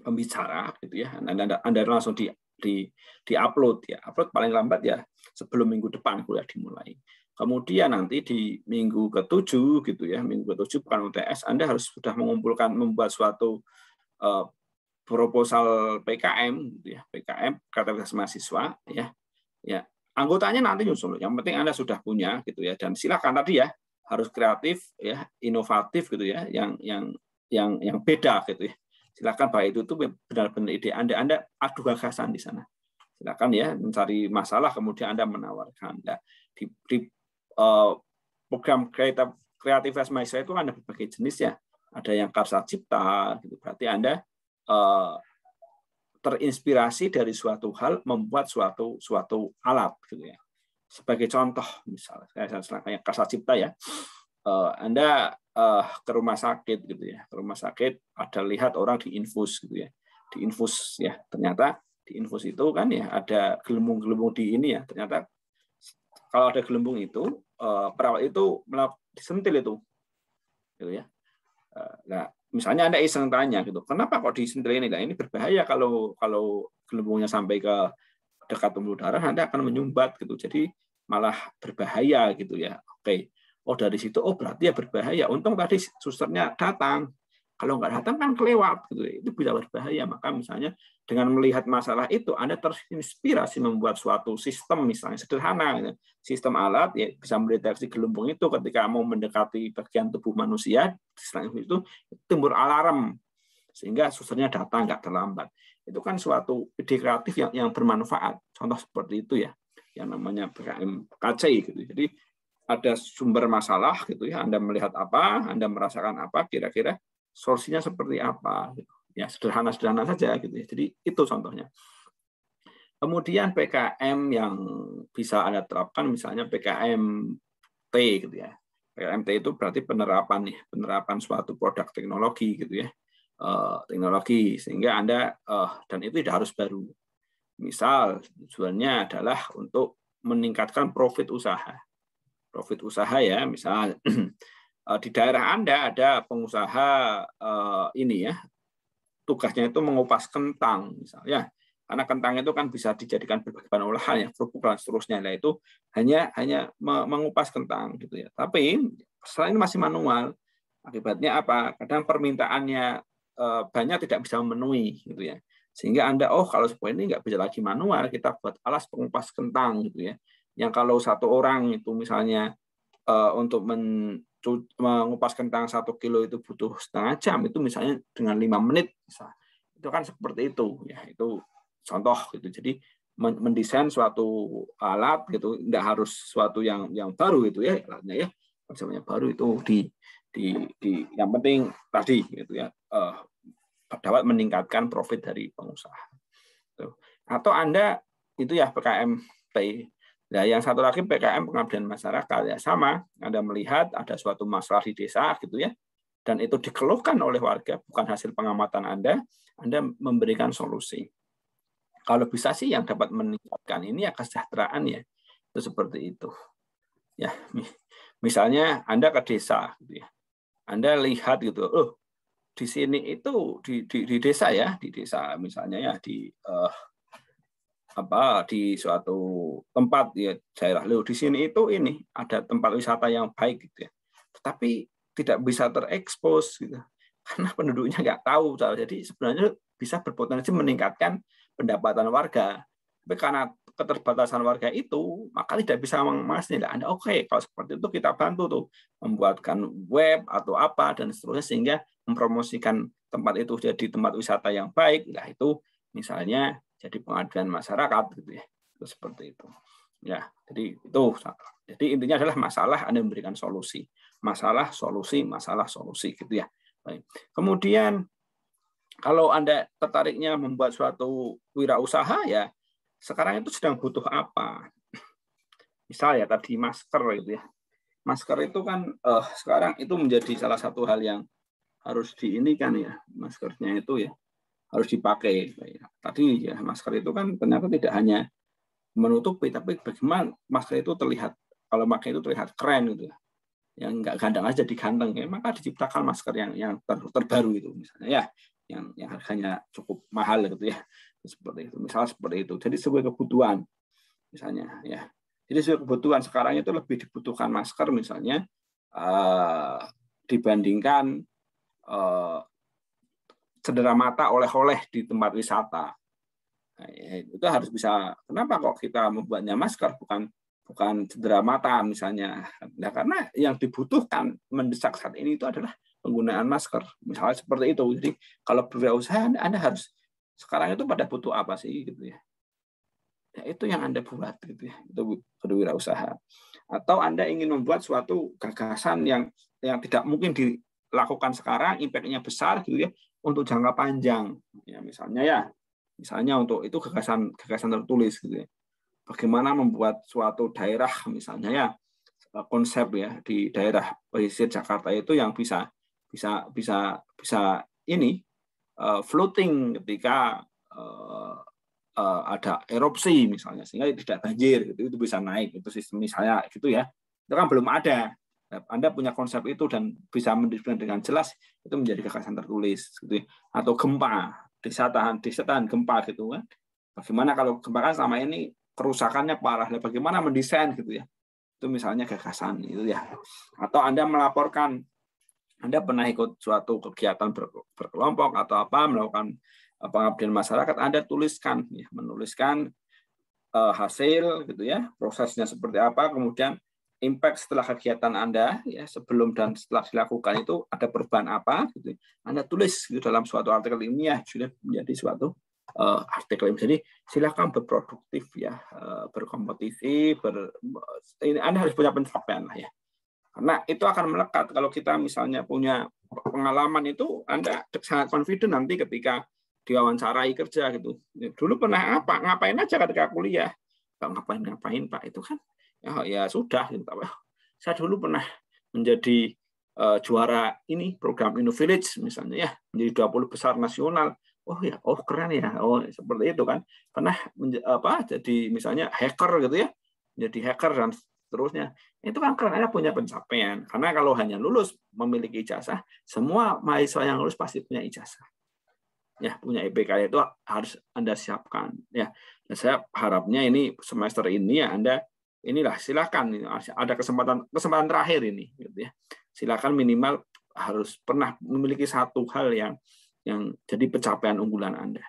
pembicara gitu ya. Anda langsung di upload ya. Upload paling lambat ya sebelum minggu depan kuliah dimulai. Kemudian nanti di minggu ke-7 gitu ya, minggu ke-7 bukan UTS, Anda harus sudah membuat suatu proposal PKM gitu ya. PKM kreativitas mahasiswa ya. Ya, anggotanya nanti nyusul. Yang penting Anda sudah punya gitu ya, dan silakan tadi ya, harus kreatif ya, inovatif gitu ya, yang beda gitu ya. Silakan, baik itu benar-benar ide Anda adu gagasan di sana. Silakan ya, mencari masalah kemudian Anda menawarkan. Nah, di program kreativitas mahasiswa itu ada berbagai jenis ya. Ada yang karsa cipta gitu. Berarti Anda terinspirasi dari suatu hal membuat suatu alat gitu ya. Sebagai contoh misalnya kayak karsa cipta ya. Anda ke rumah sakit gitu ya. Ke rumah sakit ada lihat orang diinfus gitu ya. Diinfus ya. Ternyata diinfus itu kan ya ada gelembung-gelembung di ini ya. Ternyata kalau ada gelembung itu perawat itu disentil itu. Gitu ya. Nah, misalnya Anda iseng tanya gitu, kenapa kok disentil ini? Nah, ini berbahaya kalau gelembungnya sampai ke dekat pembuluh darah, Anda akan menyumbat gitu. Jadi malah berbahaya gitu ya. Oke. Oh, dari situ berarti ya berbahaya. Untung tadi susternya datang. Kalau nggak datang kan kelewat gitu. Itu bisa berbahaya. Maka misalnya dengan melihat masalah itu Anda terinspirasi membuat suatu sistem misalnya sederhana gitu. Sistem alat ya bisa mendeteksi gelembung itu ketika mau mendekati bagian tubuh manusia, selain itu timbul alarm sehingga susternya datang nggak terlambat. Itu kan suatu ide kreatif yang bermanfaat. Contoh seperti itu ya, yang namanya PKM KC gitu. Jadi ada sumber masalah gitu ya, Anda melihat apa, Anda merasakan apa, kira-kira solusinya seperti apa gitu. Ya sederhana-sederhana saja gitu ya. Jadi itu contohnya. Kemudian PKM yang bisa Anda terapkan misalnya PKM-T gitu ya. PKM-T itu berarti penerapan suatu produk teknologi gitu ya. Teknologi sehingga Anda dan itu tidak harus baru. Misal tujuannya adalah untuk meningkatkan profit usaha. Profit usaha ya, misal di daerah Anda ada pengusaha ini ya, tugasnya itu mengupas kentang misalnya. Karena kentang itu kan bisa dijadikan berbagai bahan olahan ya, kerupuk dan seterusnya. Nah, itu hanya mengupas kentang gitu ya. Tapi selain masih manual, Akibatnya apa? Kadang permintaannya banyak tidak bisa memenuhi gitu ya. Sehingga Anda kalau seperti ini nggak bisa lagi manual, kita buat alas pengupas kentang gitu ya. Yang kalau satu orang itu misalnya untuk mengupas kentang 1 kilo itu butuh setengah jam, itu misalnya dengan 5 menit bisa. Itu kan seperti itu ya, itu contoh gitu. Jadi mendesain suatu alat gitu, tidak harus suatu yang baru gitu ya alatnya ya. Konsepnya baru itu di yang penting tadi gitu ya, dapat meningkatkan profit dari pengusaha. Atau Anda itu ya PKMP. Nah, yang satu lagi PKM pengabdian masyarakat ya sama. Anda melihat ada suatu masalah di desa gitu ya, dan itu dikeluhkan oleh warga, bukan hasil pengamatan Anda memberikan solusi. Kalau bisa sih yang dapat meningkatkan ini ya kesejahteraan ya, itu seperti itu. Ya, misalnya Anda ke desa gitu ya, Anda lihat gitu, di sini itu di desa ya, di desa misalnya ya di suatu tempat ya daerah di sini itu ini ada tempat wisata yang baik gitu ya, tetapi tidak bisa terekspos gitu karena penduduknya nggak tahu. Jadi sebenarnya bisa berpotensi meningkatkan pendapatan warga, tapi karena keterbatasan warga itu maka tidak bisa mengemasnya. Anda kalau seperti itu kita bantu tuh membuatkan web atau apa dan seterusnya sehingga mempromosikan tempat itu jadi tempat wisata yang baik. Nah itu misalnya jadi pengabdian masyarakat gitu ya, itu seperti itu ya. Jadi intinya adalah masalah Anda memberikan solusi, masalah solusi gitu ya. Baik. Kemudian kalau Anda tertariknya membuat suatu wirausaha ya, sekarang itu sedang butuh apa? Misal ya tadi masker gitu ya, masker itu kan sekarang itu menjadi salah satu hal yang harus diinikan ya, maskernya itu ya harus dipakai. Tadi ya masker itu kan ternyata tidak hanya menutupi, tapi bagaimana masker itu terlihat, kalau pakai itu terlihat keren gitu ya. Yang nggak ganteng aja jadi ganteng ya, maka diciptakan masker yang terbaru itu misalnya ya, yang harganya cukup mahal gitu ya. Seperti itu. Misalnya seperti itu. Jadi sesuai kebutuhan misalnya ya. Jadi sesuai kebutuhan sekarang itu lebih dibutuhkan masker misalnya dibandingkan cedera mata oleh-oleh di tempat wisata. Nah, itu harus bisa. Kenapa kok kita membuatnya masker bukan cedera mata misalnya? Nah, karena yang dibutuhkan mendesak saat ini itu adalah penggunaan masker. Misalnya seperti itu. Jadi kalau berwirausaha Anda harus sekarang itu pada butuh apa sih gitu ya. Ya itu yang Anda buat gitu ya. Itu berwirausaha. Atau Anda ingin membuat suatu gagasan yang tidak mungkin dilakukan sekarang, impact-nya besar gitu ya, untuk jangka panjang. Ya misalnya untuk itu gagasan tertulis gitu ya. Bagaimana membuat suatu daerah misalnya ya, konsep ya di daerah pesisir Jakarta itu yang bisa ini floating ketika ada erupsi misalnya, sehingga tidak banjir gitu, itu bisa naik itu sistem misalnya gitu ya. Itu kan belum ada. Anda punya konsep itu dan bisa mendiskusikan dengan jelas, itu menjadi gagasan tertulis gitu ya. Atau gempa, desa tahan gempa gitu kan. Bagaimana kalau gempa kan selama ini kerusakannya parah, bagaimana mendesain gitu ya. Itu misalnya gagasan itu ya. Atau Anda melaporkan Anda pernah ikut suatu kegiatan berkelompok atau apa, melakukan pengabdian masyarakat, Anda tuliskan ya, menuliskan hasil gitu ya, prosesnya seperti apa, kemudian impact setelah kegiatan Anda ya, sebelum dan setelah dilakukan itu ada perubahan apa gitu. Anda tulis gitu dalam suatu artikel ilmiah sudah menjadi suatu artikel. Jadi silakan berproduktif ya, berkompetisi, ini Anda harus punya pencapaian lah ya. Karena itu akan melekat kalau kita misalnya punya pengalaman itu, Anda sangat confident nanti ketika diwawancarai kerja gitu. Dulu pernah ngapain aja ketika kuliah. Ngapain Pak, itu kan ya sudah gitu. Saya dulu pernah menjadi juara ini program InnoVillage misalnya ya, menjadi 20 besar nasional. Keren ya. Seperti itu kan. Pernah jadi misalnya hacker gitu ya. Jadi hacker dan seterusnya. Itu kan keren, Anda punya pencapaian. Karena kalau hanya lulus memiliki ijazah, semua mahasiswa yang lulus pasti punya ijazah. Ya, punya IPK itu harus Anda siapkan ya. Dan saya harapnya ini semester ini ya Anda silakan ada kesempatan terakhir ini gitu ya. Silakan minimal harus pernah memiliki satu hal yang jadi pencapaian unggulan Anda.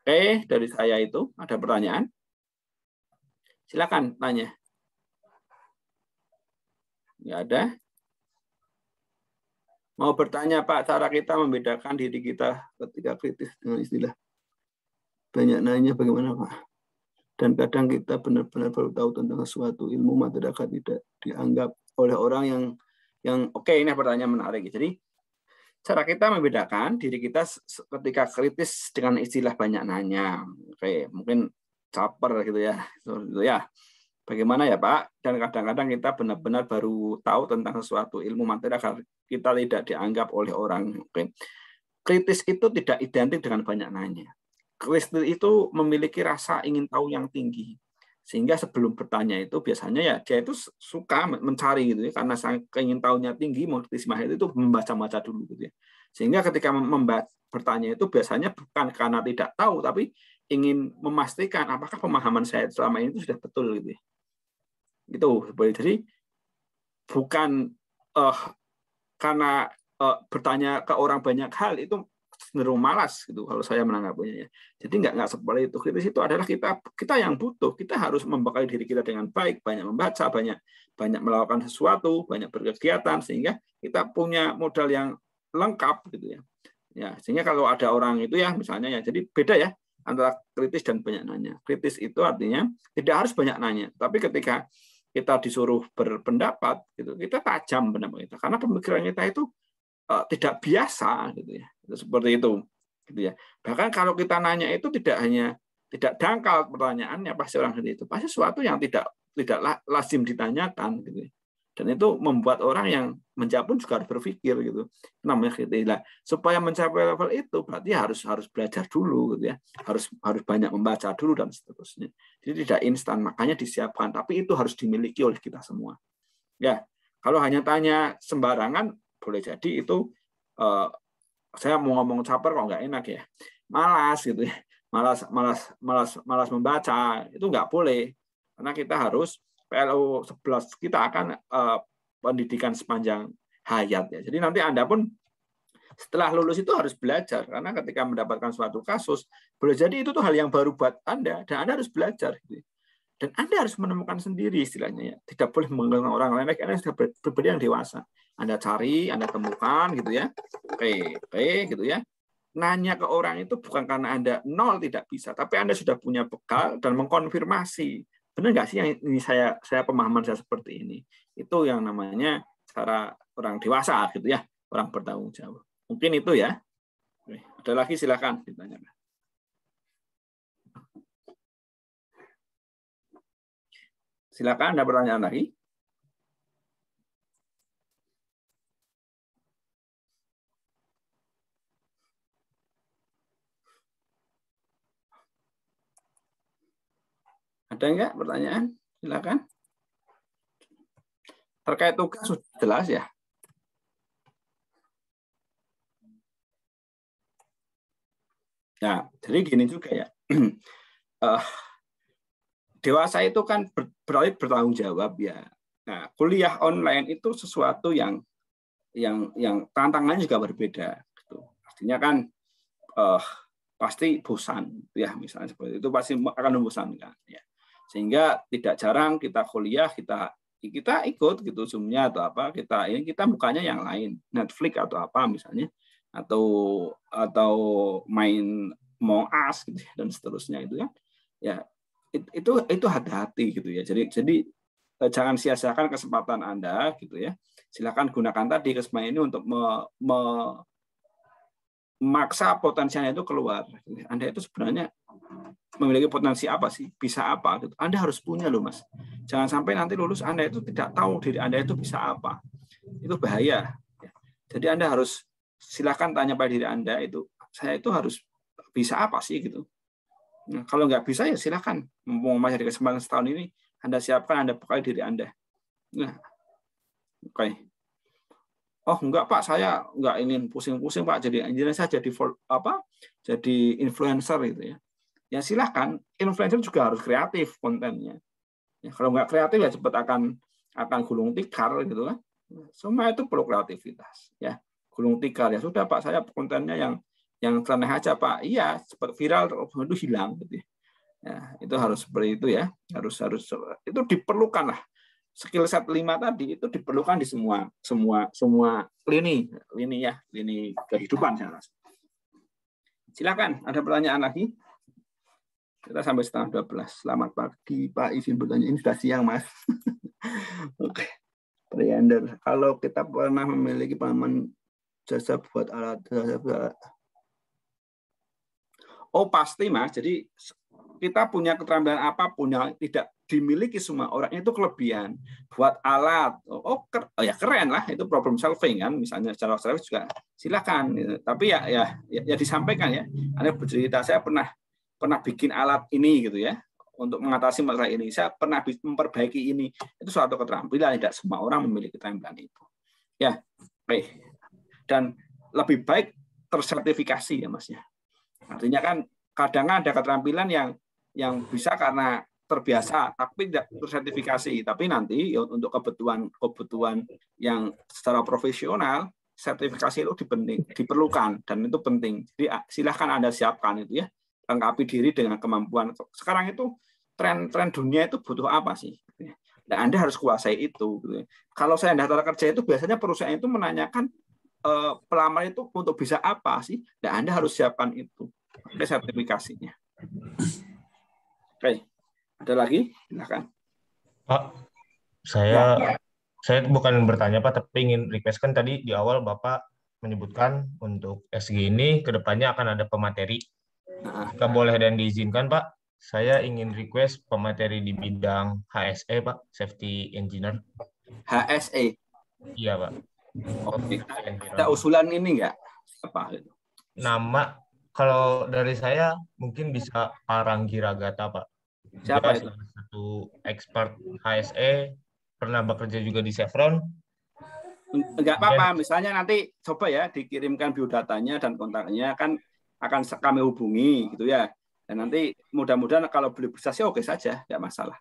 Oke, dari saya itu ada pertanyaan? Silakan tanya. Nggak ada? Mau bertanya Pak, cara kita membedakan diri kita ketika kritis dengan istilah banyak nanya bagaimana Pak? Dan kadang kita benar-benar baru tahu tentang suatu ilmu masyarakat tidak dianggap oleh orang yang oke, ini pertanyaan menarik. Jadi cara kita membedakan diri kita ketika kritis dengan istilah banyak nanya. Oke, mungkin caper gitu ya. Gitu ya. Bagaimana ya Pak? Dan kadang-kadang kita benar-benar baru tahu tentang sesuatu ilmu materi agar kita tidak dianggap oleh orang. Oke. Kritis itu tidak identik dengan banyak nanya. Kritis itu memiliki rasa ingin tahu yang tinggi. Sehingga sebelum bertanya itu biasanya ya dia itu suka mencari gitu ya, karena ingin tahunya tinggi, kritismahir itu membaca-baca dulu gitu ya. Sehingga ketika bertanya itu biasanya bukan karena tidak tahu, tapi ingin memastikan apakah pemahaman saya selama ini itu sudah betul gitu ya. Itu jadi bukan karena bertanya ke orang banyak hal itu cenderung malas gitu kalau saya menanggapinya ya. Jadi nggak seperti itu. Kritis itu adalah kita yang butuh. Kita harus membekali diri kita dengan baik, banyak membaca, banyak melakukan sesuatu, banyak berkegiatan sehingga kita punya modal yang lengkap gitu ya. Ya, sehingga kalau ada orang itu ya misalnya ya, jadi beda ya antara kritis dan banyak nanya. Kritis itu artinya tidak harus banyak nanya, tapi ketika kita disuruh berpendapat gitu, kita tajam pendapat kita karena pemikiran kita itu tidak biasa gitu ya. Seperti itu gitu ya. Bahkan kalau kita nanya itu tidak dangkal pertanyaannya, pasti orang itu pasti sesuatu yang tidak lazim ditanyakan gitu ya. Dan itu membuat orang yang menjawab pun juga harus berpikir gitu. Namanya kritilah. Supaya mencapai level itu berarti harus belajar dulu gitu ya. Harus banyak membaca dulu dan seterusnya. Jadi tidak instan, makanya disiapkan, tapi itu harus dimiliki oleh kita semua. Ya, kalau hanya tanya sembarangan boleh jadi itu saya mau ngomong caper kok nggak enak ya. Malas gitu ya. Malas membaca, itu nggak boleh. Karena kita harus PLO 11 kita akan pendidikan sepanjang hayat ya. Jadi nanti Anda pun setelah lulus itu harus belajar karena ketika mendapatkan suatu kasus boleh jadi itu tuh hal yang baru buat Anda dan Anda harus belajar gitu. Dan Anda harus menemukan sendiri istilahnya ya. Tidak boleh mengenal orang lain, Anda sudah berbeda yang dewasa. Anda cari, Anda temukan gitu ya. Oke gitu ya. Nanya ke orang itu bukan karena Anda nol tidak bisa, tapi Anda sudah punya bekal dan mengkonfirmasi. Benar nggak sih yang ini saya pemahaman saya seperti ini? Itu yang namanya cara orang dewasa gitu ya, orang bertanggung jawab. Mungkin itu ya. Oke, ada lagi silakan ditanyakan. Silakan ada pertanyaan lagi. Ada enggak pertanyaan? Silakan. Terkait tugas sudah jelas ya. Nah, jadi gini juga ya. Dewasa itu kan berarti bertanggung jawab ya. Nah, kuliah online itu sesuatu yang tantangannya juga berbeda. Gitu. Artinya kan pasti bosan, ya misalnya seperti itu pasti akan membosankan. Ya. Sehingga tidak jarang kita kuliah kita ikut gitu Zoom-nya atau apa kita bukanya yang lain, Netflix atau apa misalnya, atau main Among Us gitu, dan seterusnya itu ya. Ya itu hati-hati gitu ya. Jadi jangan sia-siakan kesempatan Anda gitu ya. Silakan gunakan tadi kesempatan ini untuk memaksa potensinya itu keluar. Anda itu sebenarnya memiliki potensi apa sih? Bisa apa gitu. Anda harus punya loh, Mas. Jangan sampai nanti lulus Anda itu tidak tahu diri Anda itu bisa apa. Itu bahaya. Jadi Anda harus silakan tanya pada diri Anda itu, saya itu harus bisa apa sih gitu. Nah, kalau nggak bisa ya silakan. Mau masih ada kesempatan setahun ini, Anda siapkan, Anda bekali diri Anda. Nah, oke. Oh enggak Pak, saya nggak ingin pusing-pusing Pak. Jadi engineer saya jadi influencer gitu ya. Ya silakan. Influencer juga harus kreatif kontennya. Ya, kalau nggak kreatif ya cepat akan gulung tikar gitu kan. Semua itu perlu kreativitas. Ya, gulung tikar ya sudah Pak, saya kontennya yang treneh aja Pak. Iya, seperti viral itu hilang gitu ya. Ya, itu harus seperti itu ya. Harus itu diperlukan lah. Skill set 5 tadi itu diperlukan di semua lini kehidupan saya rasa. Silakan, ada pertanyaan lagi? Kita sampai 11:30. Selamat pagi Pak, izin bertanya. Ini sudah siang Mas. Oke. Priander, kalau kita pernah memiliki pengalaman jasa buat alat jasa. Oh pasti Mas. Jadi kita punya keterampilan apapun yang tidak dimiliki semua orang itu kelebihan. Buat alat, ya keren lah, itu problem solving kan. Misalnya secara service juga silakan. Tapi ya disampaikan ya. Anda bercerita saya pernah bikin alat ini gitu ya untuk mengatasi masalah ini. Saya pernah memperbaiki ini. Itu suatu keterampilan. Tidak semua orang memiliki keterampilan itu. Ya, baik. Dan lebih baik tersertifikasi ya Mas ya. Artinya kan kadang ada keterampilan yang bisa karena terbiasa tapi tidak tersertifikasi. Tapi nanti untuk kebutuhan yang secara profesional sertifikasi itu diperlukan dan itu penting. Jadi silahkan Anda siapkan itu ya. Lengkapi diri dengan kemampuan. Sekarang itu tren dunia itu butuh apa sih? Nah, Anda harus kuasai itu. Kalau saya daftar kerja itu biasanya perusahaan itu menanyakan pelamar itu untuk bisa apa sih? Nah, Anda harus siapkan itu. Ada sertifikasinya. Oke, ada lagi? Silakan. Pak, saya bukan bertanya Pak, tapi ingin request kan tadi di awal Bapak menyebutkan untuk SG ini kedepannya akan ada pemateri. Jika boleh dan diizinkan Pak, saya ingin request pemateri di bidang HSE Pak, Safety Engineer. HSE? Iya Pak. Oke. Ada usulan ini enggak? Apa itu? Nama, kalau dari saya mungkin bisa Paranggi Ragata Pak. Siapa Dia itu? salah satu expert HSE, pernah bekerja juga di Chevron. Enggak apa-apa, misalnya nanti coba ya dikirimkan biodatanya dan kontaknya kan akan kami hubungi gitu ya. Dan nanti mudah-mudahan kalau beliau bisa sih oke saja, enggak masalah.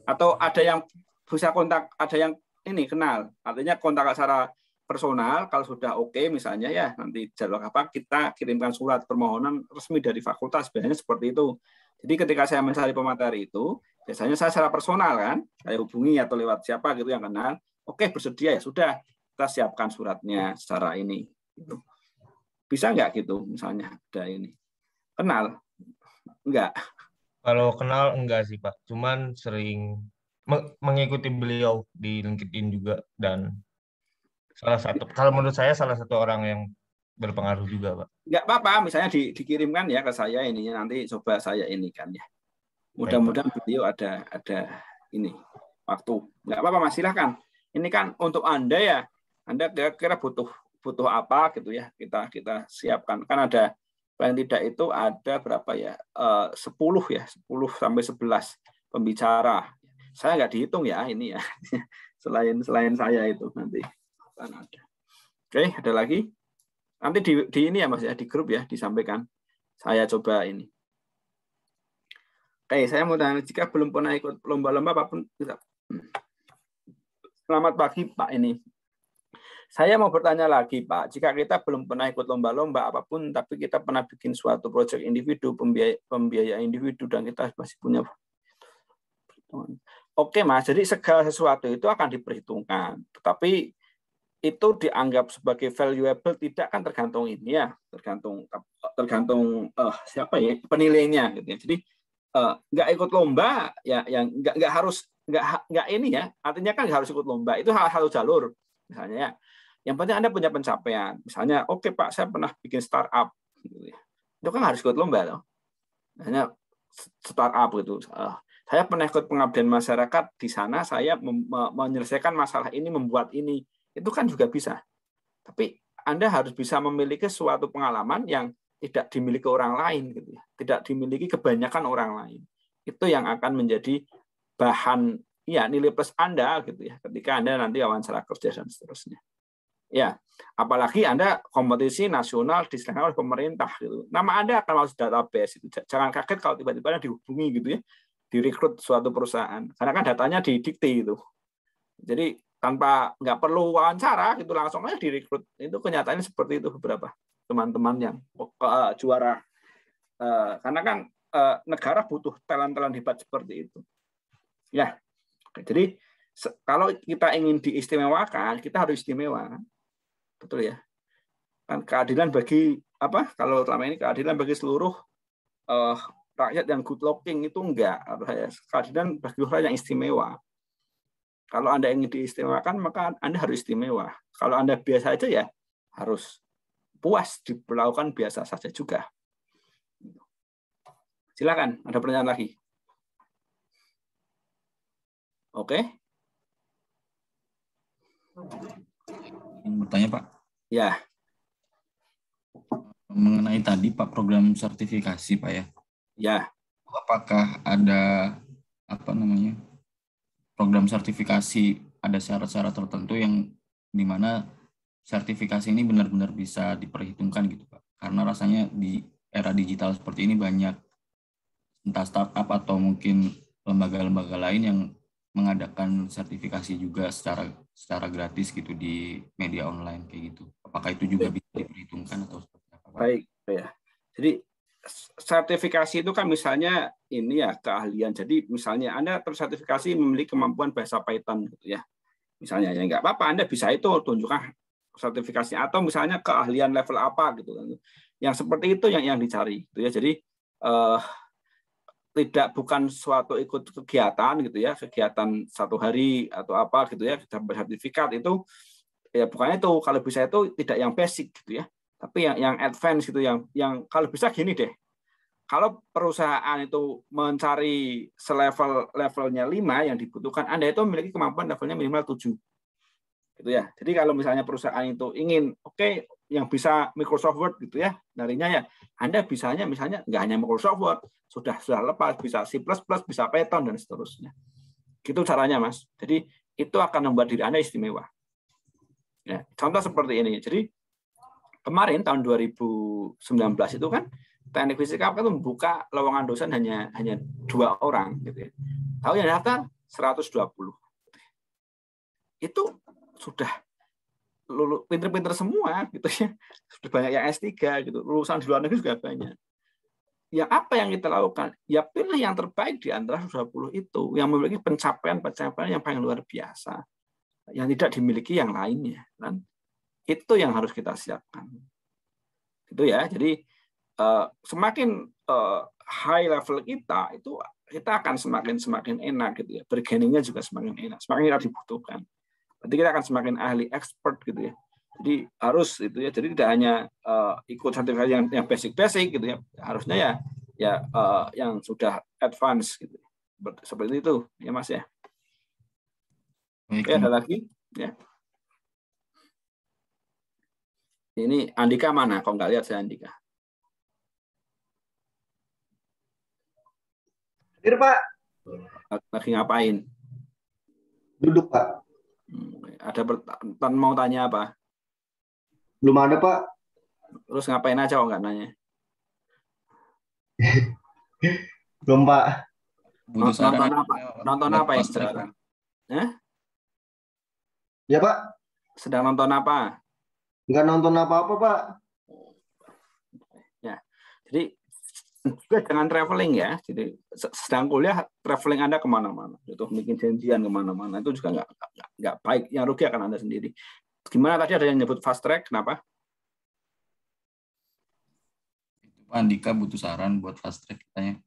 Atau ada yang bisa kontak, ada yang ini kenal, artinya kontak secara personal kalau sudah oke misalnya ya nanti jalur apa kita kirimkan surat permohonan resmi dari fakultas biasanya seperti itu. Jadi ketika saya mencari pemateri itu biasanya saya secara personal kan saya hubungi atau lewat siapa gitu yang kenal, oke bersedia ya sudah kita siapkan suratnya secara ini. Gitu. Bisa nggak gitu misalnya ada ini kenal enggak? Kalau kenal enggak sih Pak, cuman sering mengikuti beliau di LinkedIn juga dan kalau menurut saya salah satu orang yang berpengaruh juga Pak. Enggak apa-apa, misalnya dikirimkan ya ke saya ininya nanti coba saya ini kan ya. Baik, Mudah-mudahan beliau ada ini waktu. Enggak apa-apa Mas, silakan. Ini kan untuk Anda ya. Anda kira-kira butuh apa gitu ya. Kita siapkan. Kan ada paling tidak itu ada berapa ya? 10 ya, 10 sampai 11 pembicara. Saya nggak dihitung ya ini ya. Selain saya itu nanti akan ada. Oke, ada lagi? Nanti di ini ya Mas ya, di grup ya disampaikan. Saya coba ini. Oke, saya mau tanya, jika belum pernah ikut lomba-lomba apapun, selamat pagi Pak ini. Saya mau bertanya lagi Pak, jika kita belum pernah ikut lomba-lomba apapun, tapi kita pernah bikin suatu proyek individu, pembiayaan individu, dan kita masih punya. Oke Mas, jadi segala sesuatu itu akan diperhitungkan. Tetapi itu dianggap sebagai valuable tidak kan tergantung ini ya, tergantung siapa ya penilainya gitu ya. Jadi nggak ikut lomba ya yang nggak harus nggak ini ya, artinya kan nggak harus ikut lomba, itu satu jalur misalnya ya. Yang penting Anda punya pencapaian, misalnya oke Pak saya pernah bikin startup gitu ya. Itu kan harus ikut lomba loh, hanya startup gitu. Saya pernah ikut pengabdian masyarakat, di sana saya menyelesaikan masalah ini, membuat ini, itu kan juga bisa. Tapi Anda harus bisa memiliki suatu pengalaman yang tidak dimiliki orang lain gitu ya. Tidak dimiliki kebanyakan orang lain. Itu yang akan menjadi bahan ya nilai plus Anda gitu ya ketika Anda nanti wawancara kerja dan seterusnya. Ya, apalagi Anda kompetisi nasional diselenggarakan oleh pemerintah gitu. Nama Anda akan masuk database itu. Jangan kaget kalau tiba-tiba dihubungi gitu ya, direkrut suatu perusahaan. Karena kan datanya didikte itu. Jadi tanpa nggak perlu wawancara gitu langsung aja direkrut. Itu kenyataannya seperti itu beberapa teman-teman yang juara. Karena kan negara butuh talent-talent hebat seperti itu. Ya, jadi kalau kita ingin diistimewakan, kita harus istimewa, betul ya? Kan keadilan bagi apa? Kalau selama ini keadilan bagi seluruh rakyat yang good looking itu enggak. Keadilan bagi orang yang istimewa. Kalau Anda ingin diistimewakan, maka Anda harus istimewa. Kalau Anda biasa aja ya harus puas diperlakukan biasa saja juga. Silakan, ada pertanyaan lagi? Oke. Ingin bertanya, Pak. Ya. Mengenai tadi, Pak, program sertifikasi, Pak ya. Ya. Apakah ada program sertifikasi, ada syarat-syarat tertentu yang di mana sertifikasi ini benar-benar bisa diperhitungkan gitu, Pak? Karena rasanya di era digital seperti ini banyak entah startup atau mungkin lembaga-lembaga lain yang mengadakan sertifikasi juga secara gratis gitu di media online kayak gitu. Apakah itu juga bisa diperhitungkan atau seperti apa, Pak? Baik, ya. Jadi sertifikasi itu kan misalnya ini ya keahlian. Jadi misalnya Anda tersertifikasi memiliki kemampuan bahasa Python gitu ya. Misalnya ya nggak apa-apa, Anda bisa itu tunjukkan sertifikasinya atau misalnya keahlian level apa gitu kan. Yang seperti itu yang dicari gitu ya. Jadi bukan suatu ikut kegiatan gitu ya, kegiatan 1 hari atau apa gitu ya, dapat sertifikat itu ya bukan itu. Kalau bisa itu tidak yang basic gitu ya, tapi yang advance gitu, yang kalau bisa gini deh. Kalau perusahaan itu mencari levelnya 5 yang dibutuhkan, Anda itu memiliki kemampuan levelnya minimal 7. Gitu ya. Jadi kalau misalnya perusahaan itu ingin yang bisa Microsoft Word gitu ya, darinya ya Anda bisanya misalnya nggak hanya Microsoft Word, sudah lepas bisa C++, bisa Python dan seterusnya. Gitu caranya, Mas. Jadi itu akan membuat diri Anda istimewa. Ya, contoh seperti ini. Jadi kemarin tahun 2019 itu kan Teknik Fisika itu membuka lowongan dosen hanya 2 orang gitu ya. Tahu yang daftar 120. Itu sudah pinter-pinter semua gitu ya. Sudah banyak yang S3 gitu. Lulusan di luar negeri juga banyak. Ya apa yang kita lakukan? Ya pilih yang terbaik di antara 20 itu yang memiliki pencapaian yang paling luar biasa. Yang tidak dimiliki yang lainnya, kan? Itu yang harus kita siapkan. Gitu ya. Jadi semakin high level kita itu kita akan semakin enak gitu ya. Bergeningnya juga semakin enak, semakin kita dibutuhkan. Nanti kita akan semakin ahli, expert gitu ya. Jadi harus itu ya. Jadi tidak hanya ikut sertifikasi yang basic gitu ya. Harusnya ya yang sudah advance gitu. Seperti itu ya, Mas ya. Oke, ada lagi ya. Ini Andika mana? Kok nggak lihat saya Andika? Hadir, Pak. Lagi ngapain? Duduk, Pak. Ada mau tanya apa? Belum ada, Pak. Terus ngapain aja kok nggak nanya? Belum, Pak. Nonton apa ya sekarang? Ya, Pak. Sedang nonton apa? Nggak nonton apa-apa, Pak. Ya, jadi juga jangan traveling ya. Jadi sedang kuliah, traveling Anda kemana-mana. Itu bikin janjian kemana-mana. Itu juga nggak baik. Yang rugi akan Anda sendiri. Gimana tadi ada yang nyebut fast track? Kenapa? Pak Andika butuh saran buat fast track katanya.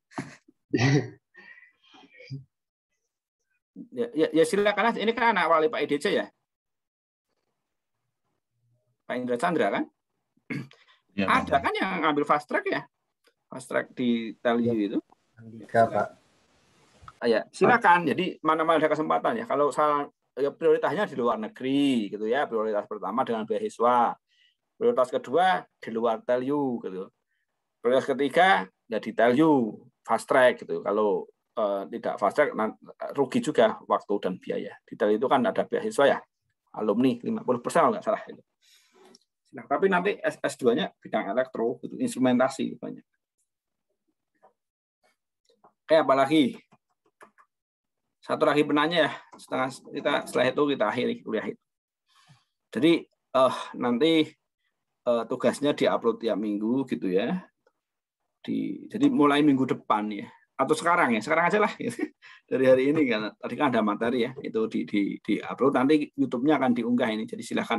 Ya silakan. Ini kan anak wali Pak IDC ya? Pak Indra Chandra kan? Ya, ada kan yang ngambil fast track ya? Fast track di Telyu itu. Andika, Pak. Ya, silakan. Jadi mana-mana ada kesempatan ya. Kalau ya, prioritasnya di luar negeri gitu ya. Prioritas pertama dengan beasiswa. Prioritas kedua di luar Telyu gitu. Prioritas ketiga ya di Telyu fast track gitu. Kalau tidak fast track rugi juga waktu dan biaya. Di Telyu itu kan ada beasiswa ya. Alumni 50% kalau nggak salah itu. Nah, tapi nanti S2-nya bidang elektro, gitu, instrumentasi banyak. Oke, apa lagi? Satu lagi penanya ya, setelah itu kita akhiri kuliah itu. Jadi nanti tugasnya diupload tiap minggu gitu ya. Jadi mulai minggu depan ya, atau sekarang aja lah. Dari hari ini kan tadi kan ada materi ya, itu di upload, nanti YouTube-nya akan diunggah ini. Jadi silahkan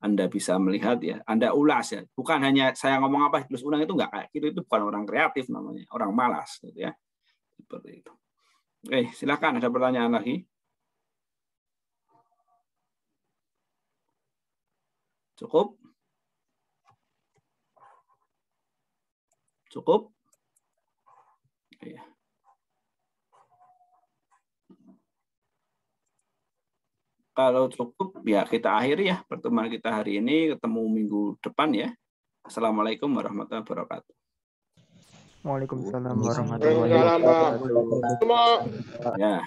Anda bisa melihat ya, Anda ulas ya. Bukan hanya saya ngomong apa terus ulang, itu enggak kayak gitu, itu bukan orang kreatif namanya, orang malas gitu ya. Seperti itu. Oke, silakan ada pertanyaan lagi. Cukup? Cukup? Ya. Kalau cukup, ya kita akhiri ya pertemuan kita hari ini. Ketemu minggu depan ya. Assalamualaikum warahmatullahi wabarakatuh. Waalaikumsalam warahmatullahi wabarakatuh. Ya.